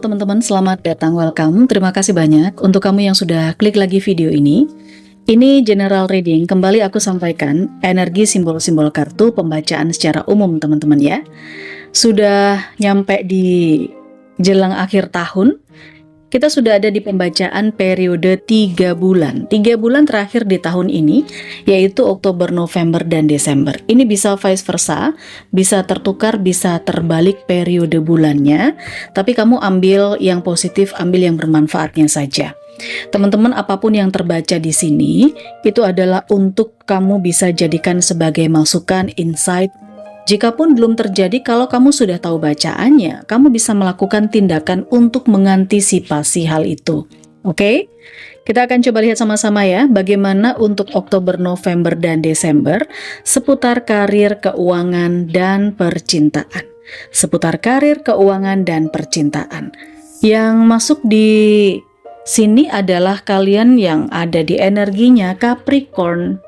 teman-teman, selamat datang, welcome. Terima kasih banyak untuk kamu yang sudah klik lagi video ini. Ini general reading, kembali aku sampaikan energi simbol-simbol kartu pembacaan secara umum teman-teman ya. Sudah nyampe di jelang akhir tahun, kita sudah ada di pembacaan periode 3 bulan. 3 bulan terakhir di tahun ini, yaitu Oktober, November, dan Desember. Ini bisa vice versa, bisa tertukar, bisa terbalik periode bulannya. Tapi kamu ambil yang positif, ambil yang bermanfaatnya saja. Teman-teman, apapun yang terbaca di sini, itu adalah untuk kamu bisa jadikan sebagai masukan, insight. Jikapun belum terjadi, kalau kamu sudah tahu bacaannya, kamu bisa melakukan tindakan untuk mengantisipasi hal itu. Oke? Kita akan coba lihat sama-sama ya, bagaimana untuk Oktober, November, dan Desember seputar karir, keuangan, dan percintaan. Seputar karir, keuangan, dan percintaan. Yang masuk di sini adalah kalian yang ada di energinya Capricorn.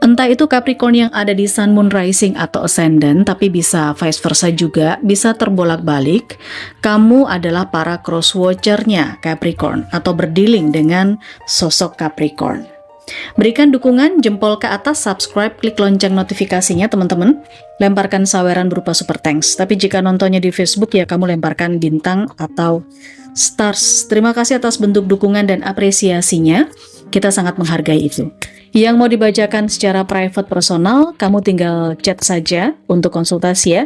Entah itu Capricorn yang ada di Sun, Moon, Rising, atau Ascendant, tapi bisa vice versa juga, bisa terbolak-balik. Kamu adalah para cross-watcher-nya Capricorn, atau berdealing dengan sosok Capricorn. Berikan dukungan, jempol ke atas, subscribe, klik lonceng notifikasinya teman-teman. Lemparkan saweran berupa super thanks. Tapi jika nontonnya di Facebook ya kamu lemparkan bintang atau stars. Terima kasih atas bentuk dukungan dan apresiasinya. Kita sangat menghargai itu. Yang mau dibacakan secara private personal, kamu tinggal chat saja untuk konsultasi ya.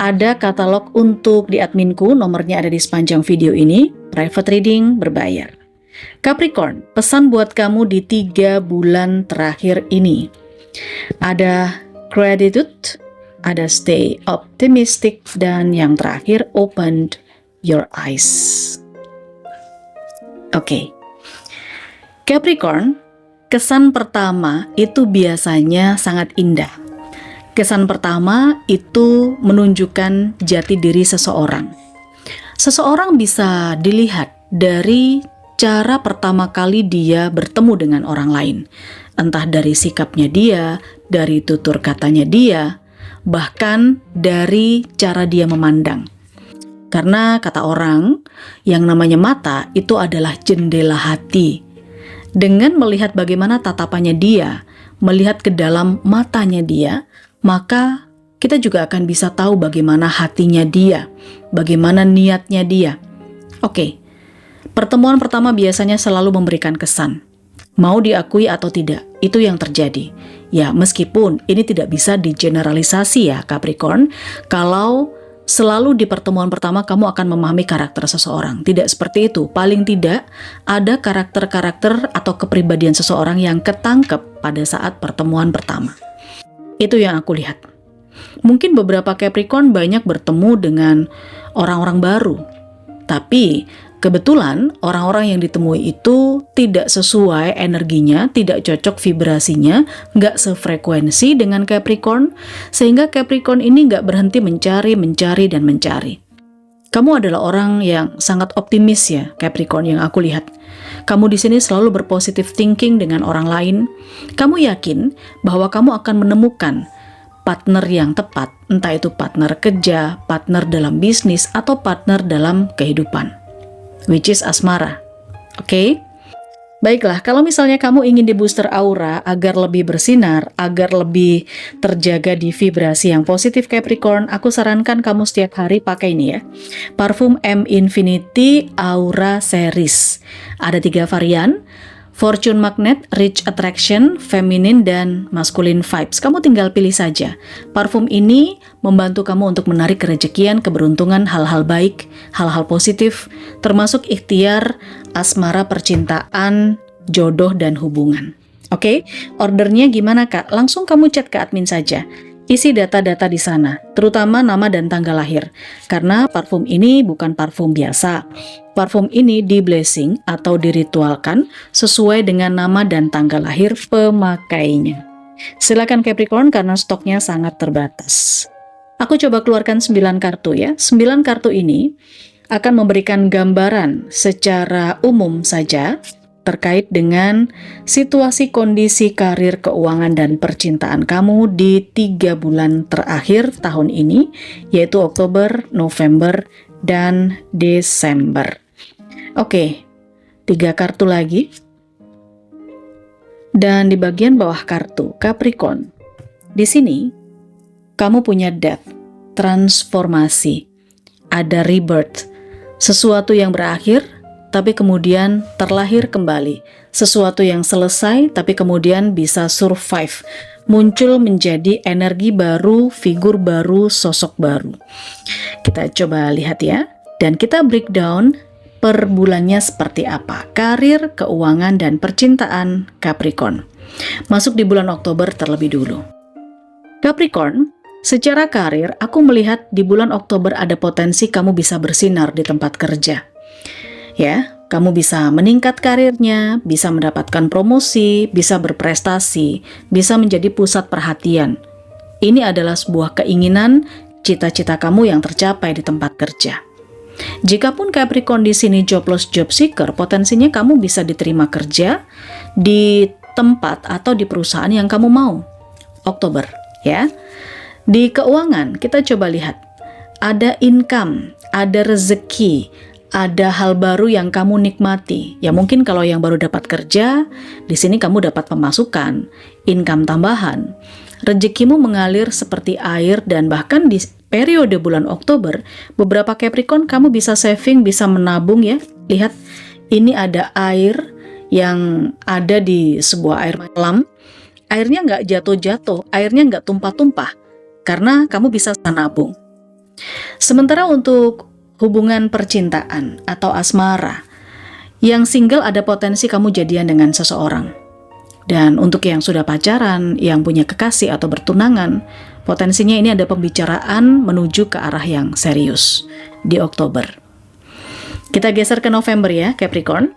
Ada katalog untuk di adminku, nomornya ada di sepanjang video ini. Private reading berbayar. Capricorn, pesan buat kamu di 3 bulan terakhir ini. Ada gratitude, ada stay optimistic, dan yang terakhir open your eyes. Oke. Capricorn, kesan pertama itu biasanya sangat indah. Kesan pertama itu menunjukkan jati diri seseorang. Seseorang bisa dilihat dari cara pertama kali dia bertemu dengan orang lain. Entah dari sikapnya dia, dari tutur katanya dia, bahkan dari cara dia memandang. Karena kata orang, yang namanya mata itu adalah jendela hati. Dengan melihat bagaimana tatapannya dia, melihat ke dalam matanya dia, maka kita juga akan bisa tahu bagaimana hatinya dia, bagaimana niatnya dia. Oke, pertemuan pertama biasanya selalu memberikan kesan. Mau diakui atau tidak, itu yang terjadi. Ya, meskipun ini tidak bisa digeneralisasi ya Capricorn, kalau selalu di pertemuan pertama kamu akan memahami karakter seseorang. Tidak seperti itu. Paling tidak ada karakter-karakter atau kepribadian seseorang yang ketangkep pada saat pertemuan pertama. Itu yang aku lihat. Mungkin beberapa Capricorn banyak bertemu dengan orang-orang baru. Tapi kebetulan orang-orang yang ditemui itu tidak sesuai energinya, tidak cocok vibrasinya, nggak sefrekuensi dengan Capricorn, sehingga Capricorn ini nggak berhenti mencari, dan mencari. Kamu adalah orang yang sangat optimis ya, Capricorn yang aku lihat. Kamu di sini selalu berpositive thinking dengan orang lain. Kamu yakin bahwa kamu akan menemukan partner yang tepat, entah itu partner kerja, partner dalam bisnis, atau partner dalam kehidupan. Which is asmara. Oke? Baiklah, kalau misalnya kamu ingin di booster aura agar lebih bersinar, agar lebih terjaga di vibrasi yang positif Capricorn, aku sarankan kamu setiap hari pakai ini ya. Parfum M Infinity Aura Series. Ada 3 varian. Fortune Magnet, Rich Attraction, Feminine, dan Masculine Vibes. Kamu tinggal pilih saja. Parfum ini membantu kamu untuk menarik kerejekian, keberuntungan, hal-hal baik, hal-hal positif, termasuk ikhtiar, asmara, percintaan, jodoh, dan hubungan. Oke, ordernya gimana Kak? Langsung kamu chat ke admin saja. Isi data-data di sana, terutama nama dan tanggal lahir. Karena parfum ini bukan parfum biasa. Parfum ini di-blessing atau diritualkan sesuai dengan nama dan tanggal lahir pemakainya. Silakan Capricorn karena stoknya sangat terbatas. Aku coba keluarkan 9 kartu ya. 9 kartu ini akan memberikan gambaran secara umum saja terkait dengan situasi kondisi karir, keuangan, dan percintaan kamu di 3 bulan terakhir tahun ini, yaitu Oktober, November, dan Desember. Oke, 3 kartu lagi. Dan di bagian bawah kartu Capricorn, di sini kamu punya death, transformasi, ada rebirth, sesuatu yang berakhir tapi kemudian terlahir kembali, sesuatu yang selesai tapi kemudian bisa survive, muncul menjadi energi baru, figur baru, sosok baru. Kita coba lihat ya, dan kita breakdown per bulannya seperti apa. Karir, keuangan, dan percintaan Capricorn. Masuk di bulan Oktober terlebih dulu. Capricorn, secara karir, aku melihat di bulan Oktober ada potensi kamu bisa bersinar di tempat kerja. Ya, kamu bisa meningkat karirnya, bisa mendapatkan promosi, bisa berprestasi, bisa menjadi pusat perhatian. Ini adalah sebuah keinginan, cita-cita kamu yang tercapai di tempat kerja. Jikapun Capricorn di sini jobless job seeker, potensinya kamu bisa diterima kerja di tempat atau di perusahaan yang kamu mau. Oktober, ya. Di keuangan, kita coba lihat. Ada income, ada rezeki, ada hal baru yang kamu nikmati. Ya mungkin kalau yang baru dapat kerja, di sini kamu dapat pemasukan, income tambahan. Rezekimu mengalir seperti air dan bahkan di periode bulan Oktober, beberapa Capricorn kamu bisa saving, bisa menabung ya. Lihat, ini ada air yang ada di sebuah air kolam. Airnya nggak jatuh-jatuh, airnya nggak tumpah-tumpah, karena kamu bisa menabung. Sementara untuk hubungan percintaan atau asmara, yang single ada potensi kamu jadian dengan seseorang. Dan untuk yang sudah pacaran, yang punya kekasih atau bertunangan, potensinya ini ada pembicaraan menuju ke arah yang serius di Oktober. Kita geser ke November ya, Capricorn.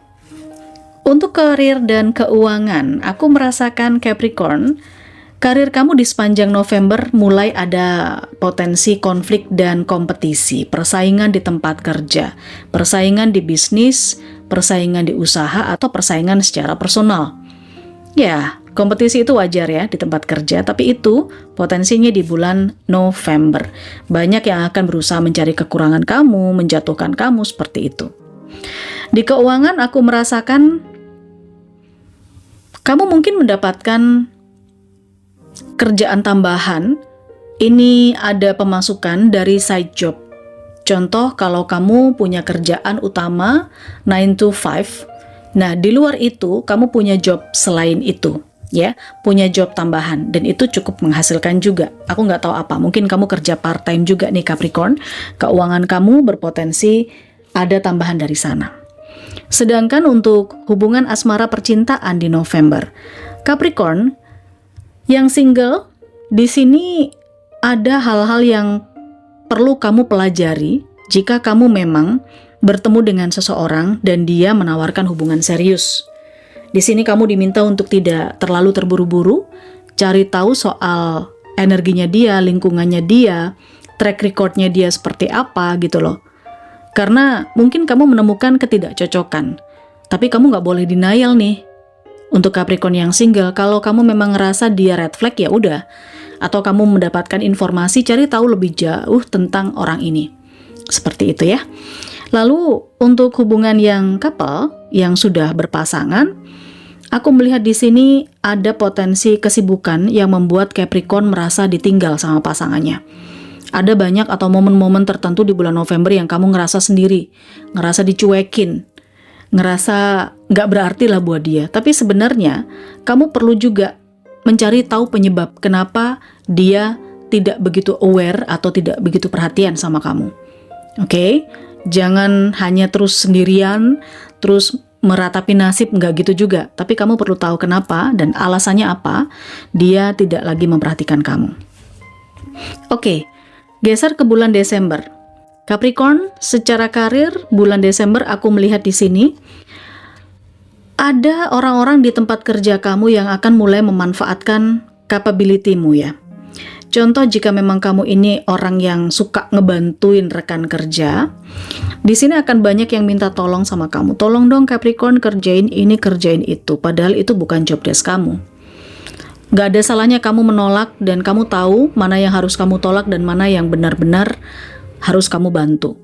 Untuk karir dan keuangan, aku merasakan Capricorn, karir kamu di sepanjang November mulai ada potensi konflik dan kompetisi, persaingan di tempat kerja, persaingan di bisnis, persaingan di usaha, atau persaingan secara personal. Ya, kompetisi itu wajar ya di tempat kerja, tapi itu potensinya di bulan November. Banyak yang akan berusaha mencari kekurangan kamu, menjatuhkan kamu seperti itu. Di keuangan aku merasakan kamu mungkin mendapatkan kerjaan tambahan. Ini ada pemasukan dari side job. Contoh kalau kamu punya kerjaan utama 9 to 5. Nah, di luar itu, kamu punya job selain itu, ya, punya job tambahan, dan itu cukup menghasilkan juga. Aku nggak tahu apa, mungkin kamu kerja part-time juga nih Capricorn, keuangan kamu berpotensi ada tambahan dari sana. Sedangkan untuk hubungan asmara percintaan di November, Capricorn, yang single, di sini ada hal-hal yang perlu kamu pelajari jika kamu memang bertemu dengan seseorang dan dia menawarkan hubungan serius. Di sini kamu diminta untuk tidak terlalu terburu-buru, cari tahu soal energinya dia, lingkungannya dia, track recordnya dia seperti apa gitu loh. Karena mungkin kamu menemukan ketidakcocokan, tapi kamu nggak boleh denial nih. Untuk Capricorn yang single, kalau kamu memang ngerasa dia red flag ya udah, atau kamu mendapatkan informasi, cari tahu lebih jauh tentang orang ini. Seperti itu ya. Lalu untuk hubungan yang couple, yang sudah berpasangan, aku melihat di sini ada potensi kesibukan yang membuat Capricorn merasa ditinggal sama pasangannya. Ada banyak atau momen-momen tertentu di bulan November yang kamu ngerasa sendiri, ngerasa dicuekin, ngerasa nggak berarti lah buat dia. Tapi sebenarnya kamu perlu juga mencari tahu penyebab kenapa dia tidak begitu aware atau tidak begitu perhatian sama kamu. Oke? Jangan hanya terus sendirian, terus meratapi nasib, nggak gitu juga. Tapi kamu perlu tahu kenapa dan alasannya apa dia tidak lagi memperhatikan kamu. Oke, geser ke bulan Desember. Capricorn, secara karir, bulan Desember aku melihat di sini ada orang-orang di tempat kerja kamu yang akan mulai memanfaatkan capability-mu ya. Contoh jika memang kamu ini orang yang suka ngebantuin rekan kerja, di sini akan banyak yang minta tolong sama kamu. Tolong dong Capricorn kerjain ini, kerjain itu. Padahal itu bukan job desk kamu. Gak ada salahnya kamu menolak dan kamu tahu mana yang harus kamu tolak dan mana yang benar-benar harus kamu bantu.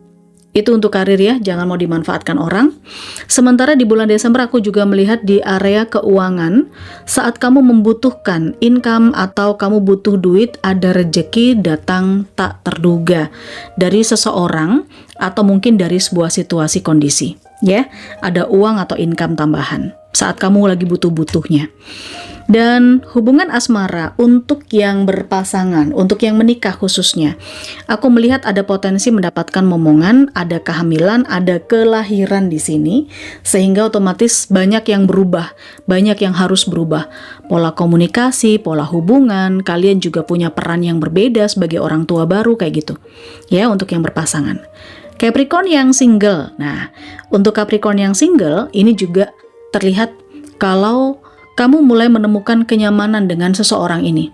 Itu untuk karir ya, jangan mau dimanfaatkan orang. Sementara di bulan Desember aku juga melihat di area keuangan, saat kamu membutuhkan income atau kamu butuh duit, ada rejeki datang tak terduga dari seseorang atau mungkin dari sebuah situasi kondisi. Ya, ada uang atau income tambahan saat kamu lagi butuh-butuhnya. Dan hubungan asmara untuk yang berpasangan, untuk yang menikah khususnya, aku melihat ada potensi mendapatkan momongan, ada kehamilan, ada kelahiran di sini, sehingga otomatis banyak yang berubah, banyak yang harus berubah. Pola komunikasi, pola hubungan, kalian juga punya peran yang berbeda sebagai orang tua baru kayak gitu. Ya, untuk yang berpasangan. Capricorn yang single. Nah, untuk Capricorn yang single, ini juga terlihat kalau kamu mulai menemukan kenyamanan dengan seseorang ini.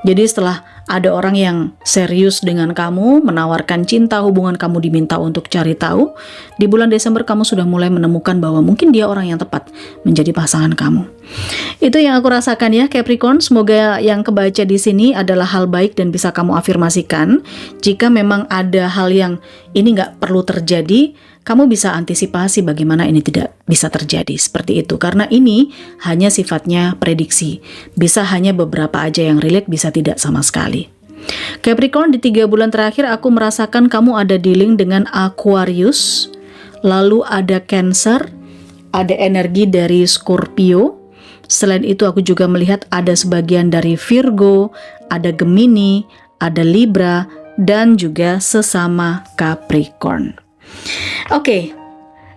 Jadi setelah ada orang yang serius dengan kamu, menawarkan cinta, hubungan kamu diminta untuk cari tahu, di bulan Desember kamu sudah mulai menemukan bahwa mungkin dia orang yang tepat menjadi pasangan kamu. Itu yang aku rasakan ya Capricorn. Semoga yang kebaca di sini adalah hal baik dan bisa kamu afirmasikan. Jika memang ada hal yang ini nggak perlu terjadi, kamu bisa antisipasi bagaimana ini tidak bisa terjadi seperti itu. Karena ini hanya sifatnya prediksi. Bisa hanya beberapa aja yang relate, bisa tidak sama sekali. Capricorn, di 3 bulan terakhir aku merasakan kamu ada dealing dengan Aquarius, lalu ada Cancer, ada energi dari Scorpio. Selain itu aku juga melihat ada sebagian dari Virgo, ada Gemini, ada Libra, dan juga sesama Capricorn. Oke,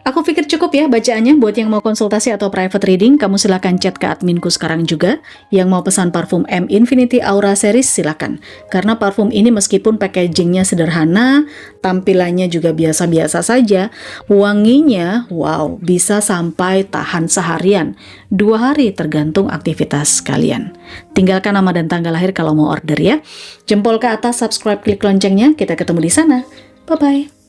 aku pikir cukup ya bacaannya. Buat yang mau konsultasi atau private reading, kamu silakan chat ke adminku sekarang juga. Yang mau pesan parfum M Infinity Aura Series, silakan. Karena parfum ini meskipun packagingnya sederhana, tampilannya juga biasa-biasa saja, wanginya, wow, bisa sampai tahan seharian, 2 hari tergantung aktivitas kalian. Tinggalkan nama dan tanggal lahir kalau mau order ya. Jempol ke atas, subscribe, klik loncengnya, kita ketemu di sana. Bye-bye.